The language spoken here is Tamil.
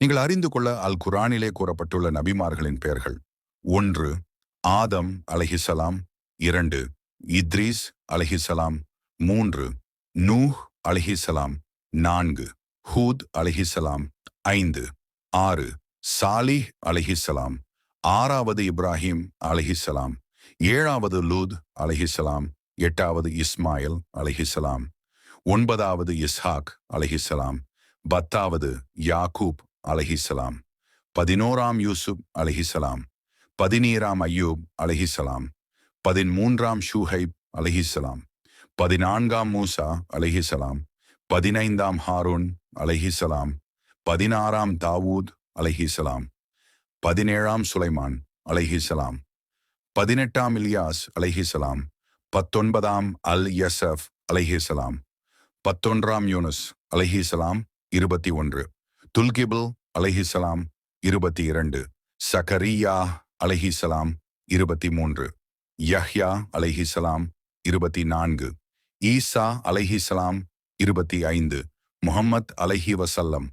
நீங்கள் அறிந்து கொள்ள அல் குரானிலே கூறப்பட்டுள்ள நபிமார்களின் பெயர்கள்: 1 ஆதம் அலைஹிசலாம், 2 இத்ரீஸ் அலைஹிசலாம், 3 நூஹ் அலைஹிசலாம், 4 ஹூத் அலைஹிசலாம், 5 6 சாலிஹ் அலைஹிசலாம், 6வது இப்ராஹிம் அலைஹிசலாம், 7வது லூத் அலைஹிசலாம், 8வது இஸ்மாயில் அலைஹிசலாம், 9வது இஸ்ஹாக் அலைஹிசலாம், 10வது யாக்கூப் அலைஹிசலாம், 11ஆம் யூசுப் அலைஹிசலாம், 12ஆம் அய்யூப் அலைஹிசலாம், 13ஆம் ஷூஹைப் அலைஹிசலாம், 14ஆம் மூசா அலைஹிசலாம், 15ஆம் ஹாரூன் அலைஹிசலாம், 16ஆம் தாவூத் அலைஹிசலாம், 17ஆம் சுலைமான் அலைஹிசலாம், 18ஆம் இலியாஸ் அலைஹிசலாம், 19ஆம் அல் யசப் அலைஹிசலாம், 11ஆம் யூனுஸ் அலைஹிசலாம், 21 துல்கிபில் அலைஹிசலாம், 22 சகரியா அலைஹிசலாம், 23 யஹ்யா அலைஹிசலாம், 24 ஈசா அலைஹிசலாம், 25 முஹம்மத் அலைஹி வசல்லம்